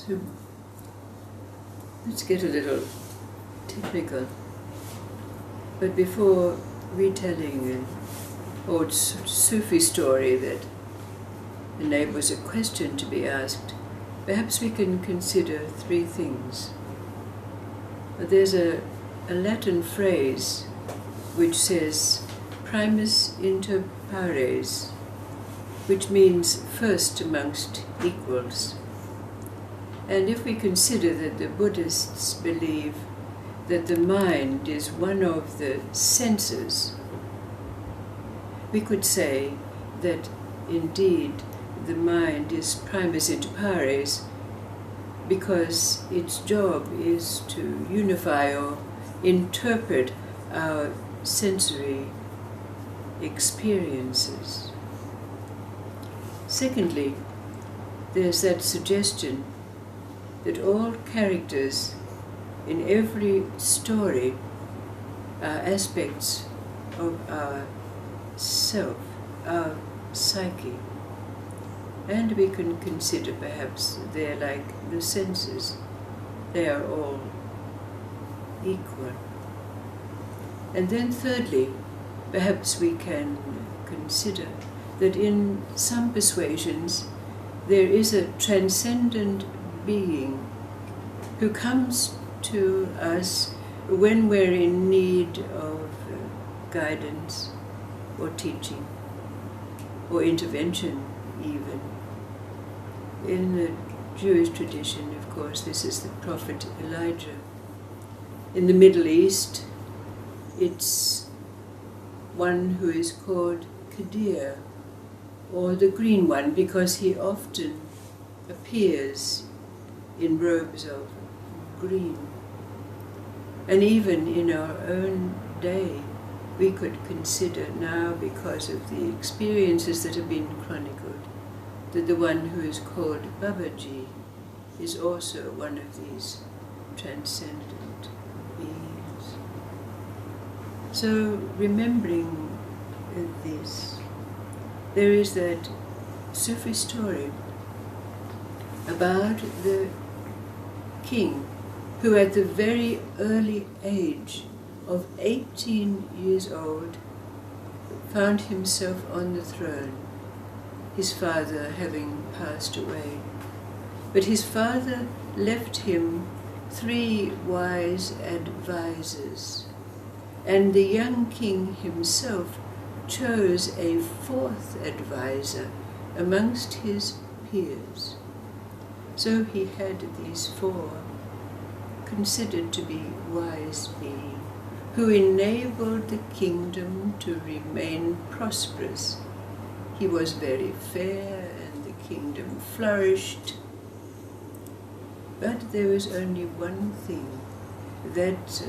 So let's get a little technical. But before retelling an old Sufi story that enables a question to be asked, perhaps we can consider three things. There's a Latin phrase which says Primus Inter Pares, which means first amongst equals. And if we consider that the Buddhists believe that the mind is one of the senses, we could say that indeed the mind is primus inter pares because its job is to unify or interpret our sensory experiences. Secondly, there's that suggestion that all characters in every story are aspects of our self, our psyche. And we can consider perhaps they're like the senses. They are all equal. And then thirdly, perhaps we can consider that in some persuasions there is a transcendent being who comes to us when we're in need of guidance or teaching or intervention even. In the Jewish tradition, of course, this is the prophet Elijah. In the Middle East, it's one who is called Kadir, or the green one, because he often appears in robes of green. And even in our own day, we could consider now, because of the experiences that have been chronicled, that the one who is called Babaji is also one of these transcendent beings. So, remembering this, there is that Sufi story about the king who at the very early age of 18 years old found himself on the throne, his father having passed away. But his father left him 3 wise advisors, and the young king himself chose a 4th advisor amongst his peers. So he had these 4 considered to be wise beings who enabled the kingdom to remain prosperous. He was very fair and the kingdom flourished. But there was only one thing that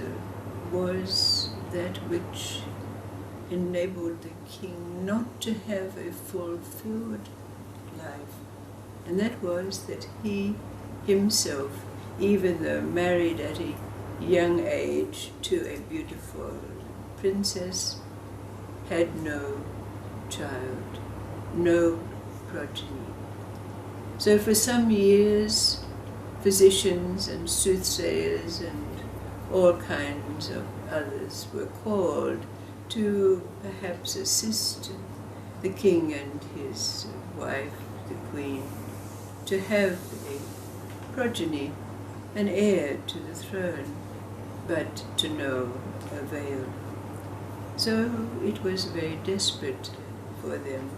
was that which enabled the king not to have a fulfilled life. And that was that he himself, even though married at a young age to a beautiful princess, had no child, no progeny. So for some years, physicians and soothsayers and all kinds of others were called to perhaps assist the king and his wife, the queen, to have a progeny, an heir to the throne, but to no avail. So it was very desperate for them.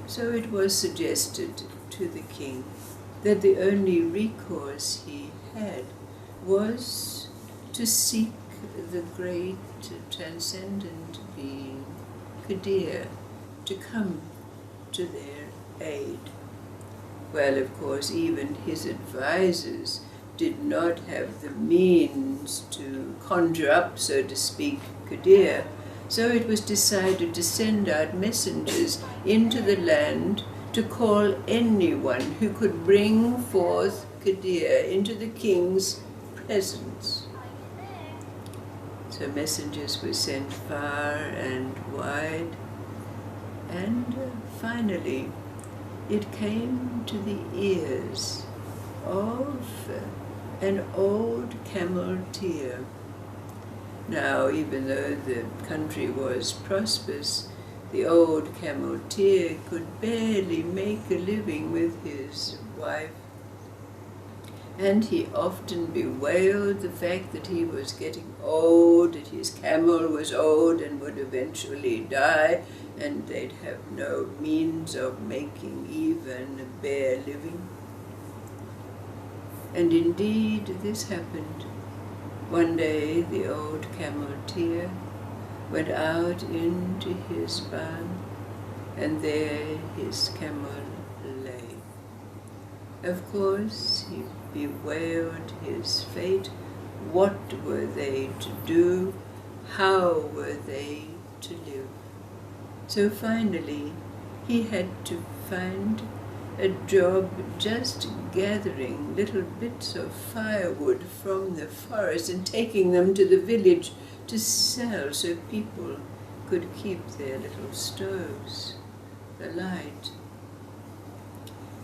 So it was suggested to the king that the only recourse he had was to seek the great transcendent being, Kadir, to come to their aid. Well, of course, even his advisors did not have the means to conjure up, so to speak, Kadir. So it was decided to send out messengers into the land to call anyone who could bring forth Kadir into the king's presence. So messengers were sent far and wide, and finally it came to the ears of an old camelteer. Now, even though the country was prosperous, the old camelteer could barely make a living with his wife, and he often bewailed the fact that he was getting old, that his camel was old and would eventually die, and they'd have no means of making even a bare living. And indeed this happened. One day the old camelteer went out into his barn, and there his camel lay. Of course he bewailed his fate. What were they to do? How were they to live? So finally he had to find a job just gathering little bits of firewood from the forest and taking them to the village to sell so people could keep their little stoves alight.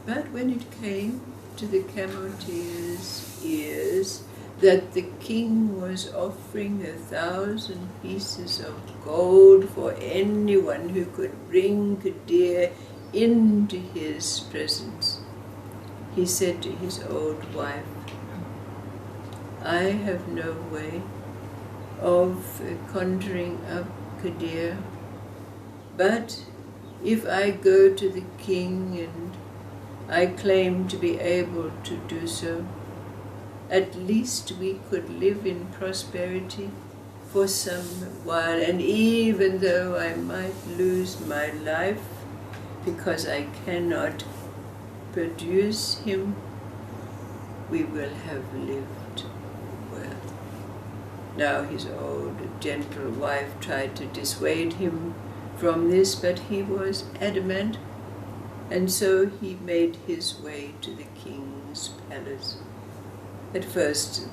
But when it came to the camelteer's ears that the king was offering 1,000 pieces of gold for anyone who could bring Kadir into his presence, he said to his old wife, "I have no way of conjuring up Kadir, but if I go to the king and I claim to be able to do so, at least we could live in prosperity for some while, and even though I might lose my life because I cannot produce him, we will have lived well." Now his old gentle wife tried to dissuade him from this, but he was adamant, and so he made his way to the king's palace. At first,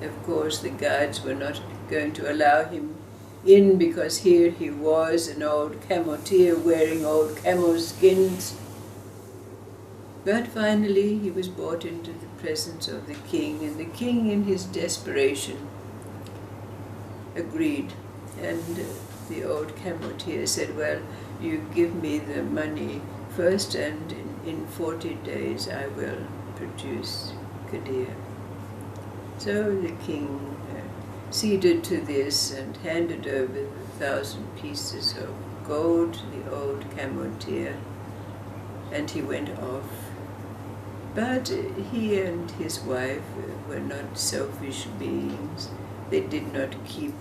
of course, the guards were not going to allow him in, because here he was, an old camelteer wearing old camel skins. But finally he was brought into the presence of the king, and the king, in his desperation, agreed. And the old camelteer said, "Well, you give me the money first, and in 40 days I will produce Kadir." So the king ceded to this and handed over 1,000 pieces of gold to the old camelteer, and he went off. But he and his wife were not selfish beings. They did not keep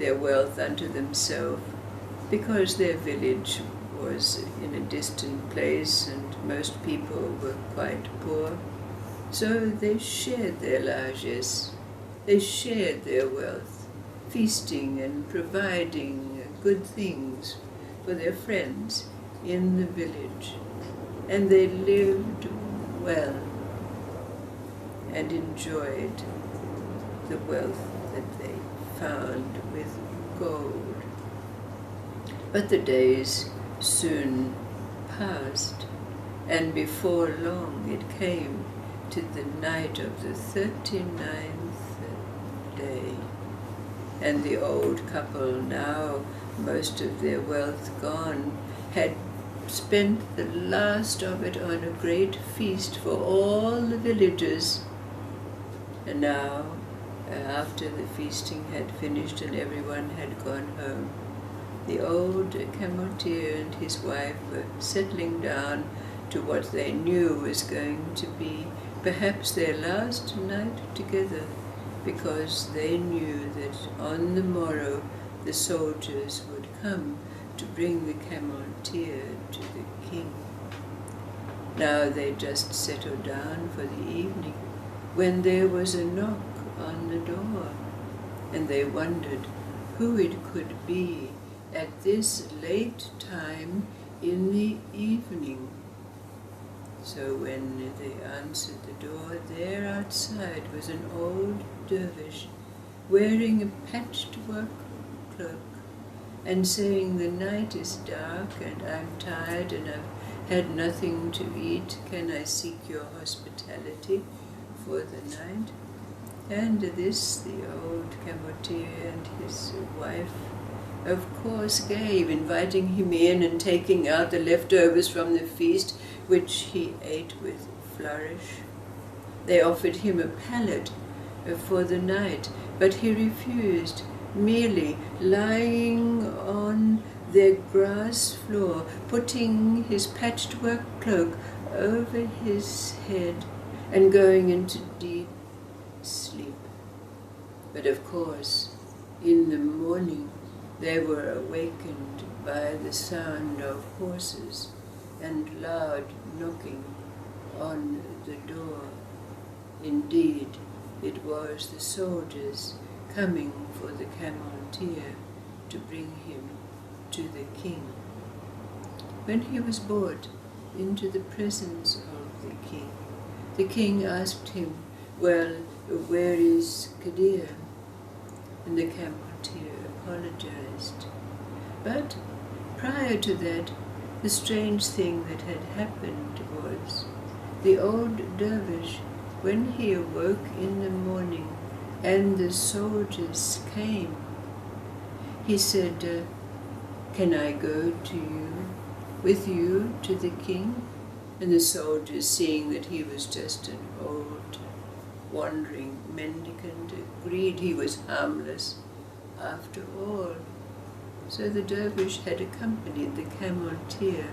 their wealth unto themselves, because their village was in a distant place and most people were quite poor. So they shared their largesse, they shared their wealth, feasting and providing good things for their friends in the village. And they lived well and enjoyed the wealth that they found with gold. But the days soon passed, and before long it came to the night of the 39th day, and the old couple, now most of their wealth gone, had spent the last of it on a great feast for all the villagers. And now, after the feasting had finished and everyone had gone home, the old camelteer and his wife were settling down to what they knew was going to be perhaps their last night together, because they knew that on the morrow the soldiers would come to bring the camelteer to the king. Now they just settled down for the evening when there was a knock on the door, and they wondered who it could be at this late time in the evening. So when they answered the door, there outside was an old dervish wearing a patchwork cloak and saying, "The night is dark and I'm tired and I've had nothing to eat. Can I seek your hospitality for the night? And this the old Kadir and his wife of course gave, inviting him in and taking out the leftovers from the feast, which he ate with flourish. They offered him a pallet for the night, but he refused, merely lying on their grass floor, putting his patchwork cloak over his head and going into deep sleep. But of course, in the morning, they were awakened by the sound of horses and loud knocking on the door. Indeed, it was the soldiers coming for the Kadir to bring him to the king. When he was brought into the presence of the king asked him, "Well, where is Kadir?" And the Kadir apologized. But prior to that, the strange thing that had happened was the old dervish, when he awoke in the morning and the soldiers came, he said, "Can I go with you to the king?" And the soldiers, seeing that he was just an old, wandering mendicant, agreed he was harmless after all. So the dervish had accompanied the Kadir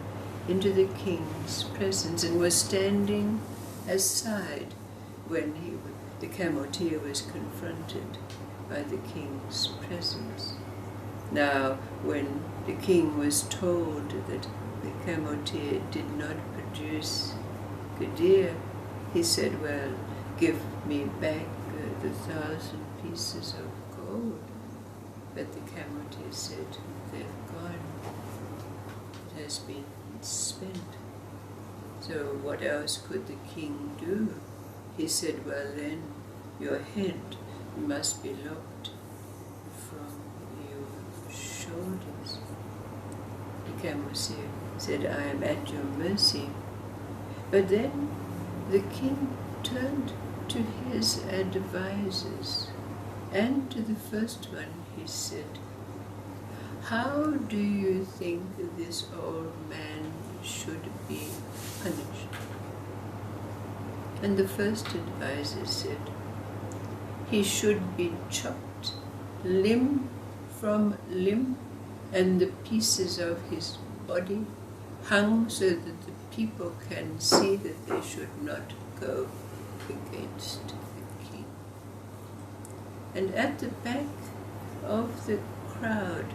into the king's presence and was standing aside when the Kadir was confronted by the king's presence. Now, when the king was told that the Kadir did not produce Kadir, he said, "Well, give me back the 1,000 pieces of gold." But the Kadir said, "They're gone. It has been spent." So what else could the king do? He said, "Well then, your head must be lopped from your shoulders." The Kadir said, "I am at your mercy." But then the king turned to his advisors, and to the first one he said, "How do you think this old man should be punished?" And the first advisor said, "He should be chopped limb from limb, and the pieces of his body hung so that the people can see that they should not go against the king." And at the back of the crowd,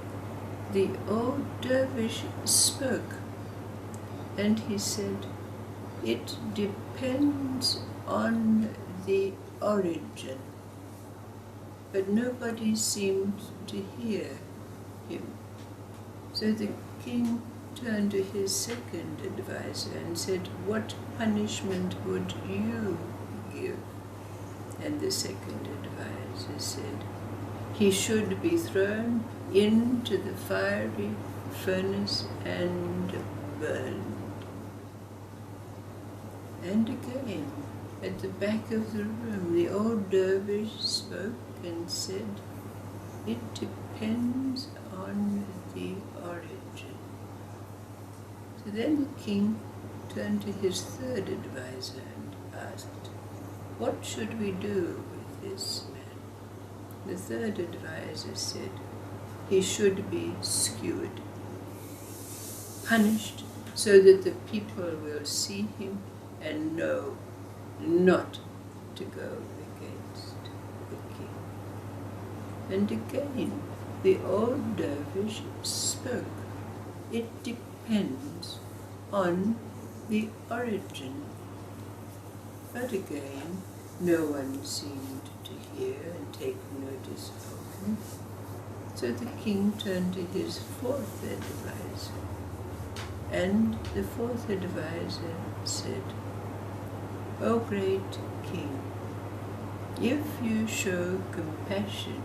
the old dervish spoke, and he said, "It depends on the origin." But nobody seemed to hear him. So the king turned to his second advisor and said, "What punishment would you give?" And the second advisor said, "He should be thrown into the fiery furnace and burned." And again, at the back of the room, the old dervish spoke and said, "It depends on the origin." So then the king turned to his third advisor and asked, "What should we do with this man?" The third advisor said, "He should be skewered, punished so that the people will see him and know not to go against the king." And again the old dervish spoke, "It depends on the origin." But again no one seemed to hear and take notice of him. So the king turned to his fourth advisor, and the fourth advisor said, "O great king, if you show compassion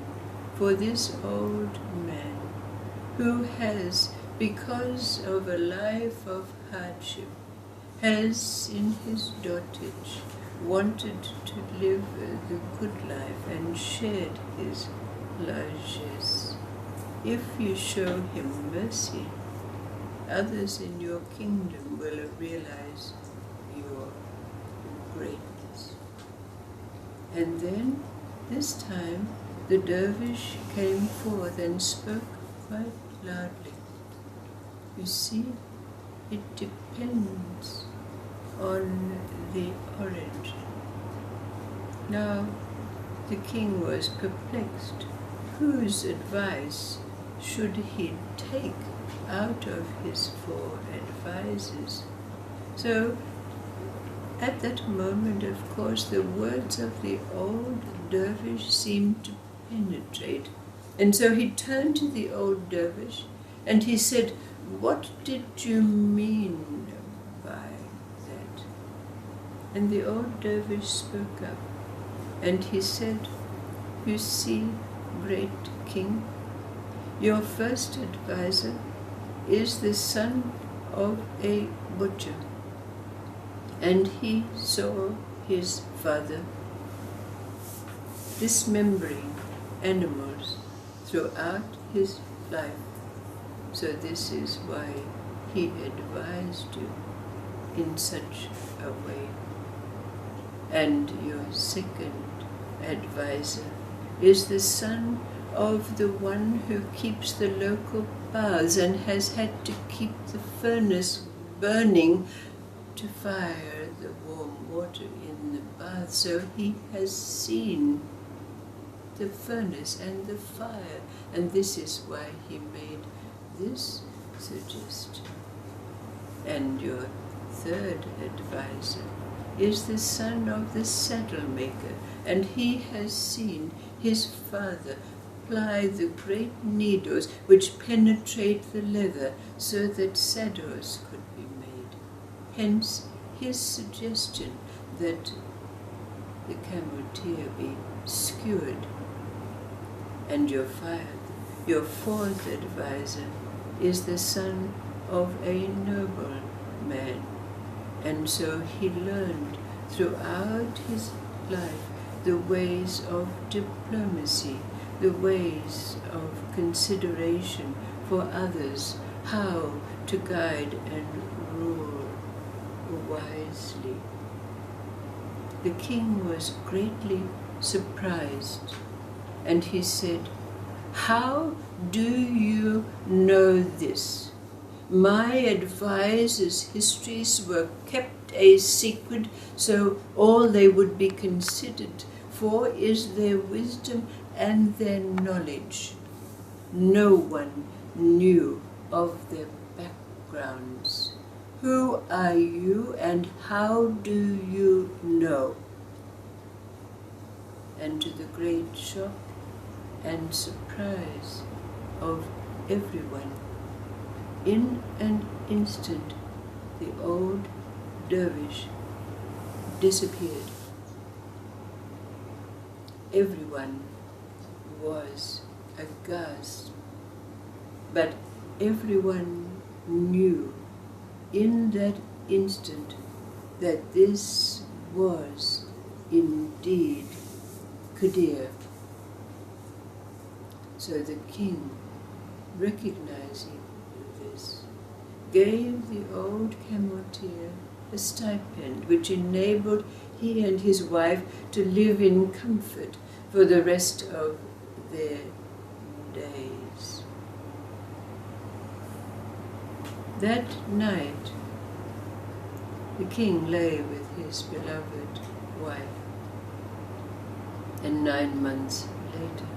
for this old man who has, because of a life of hardship, has in his dotage wanted to live the good life and shared his largesse. If you show him mercy, others in your kingdom will realize your greatness. And then, this time, the dervish came forth and spoke quite loudly. You see, it depends on the origin. Now, the king was perplexed. Whose advice should he take out of his 4 advisors? So, at that moment, of course, the words of the old dervish seemed to penetrate. And so he turned to the old dervish and he said, "What did you mean by that?" And the old dervish spoke up and he said, "You see, great king, your first advisor is the son of a butcher, and he saw his father dismembering animals throughout his life. So this is why he advised you in such a way. And your second advisor is the son of the one who keeps the local baths and has had to keep the furnace burning to fire the warm water in the bath. So he has seen the furnace and the fire, and this is why he made this suggestion. And your third advisor is the son of the saddle maker, and he has seen his father ply the great needles which penetrate the leather so that saddles could be made. Hence his suggestion that the camelteer be skewered. And your fourth advisor is the son of a noble man, and so he learned throughout his life the ways of diplomacy, the ways of consideration for others, how to guide and rule wisely. The king was greatly surprised, and he said, "How do you know this? My advisors' histories were kept a secret, so all they would be considered for is their wisdom and their knowledge. No one knew of their backgrounds. Who are you and how do you know?" And to the great shock and surprise of everyone, in an instant the old dervish disappeared. Everyone was aghast, but everyone knew in that instant that this was indeed Kadir. So the king, recognizing this, gave the old camelteer a stipend which enabled he and his wife to live in comfort for the rest of their days. That night, the king lay with his beloved wife, and 9 months later,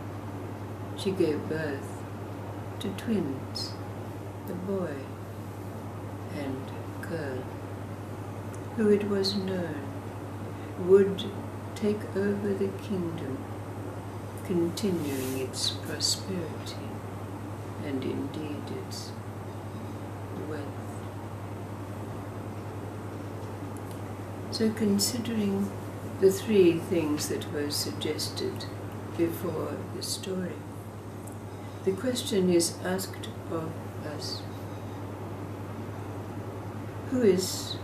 she gave birth to twins, a boy and a girl, who it was known would take over the kingdom, continuing its prosperity and indeed its wealth. So considering the 3 things that were suggested before the story, the question is asked of us: who is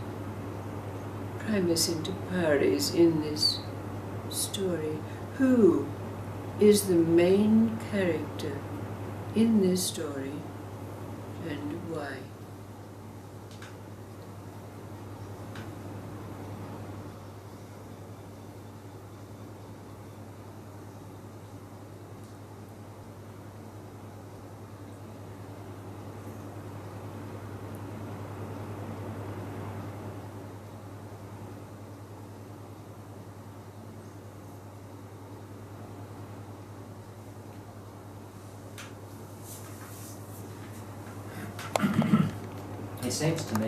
Primus Inter Pares in this story? Who is the main character in this story and why? It seems to me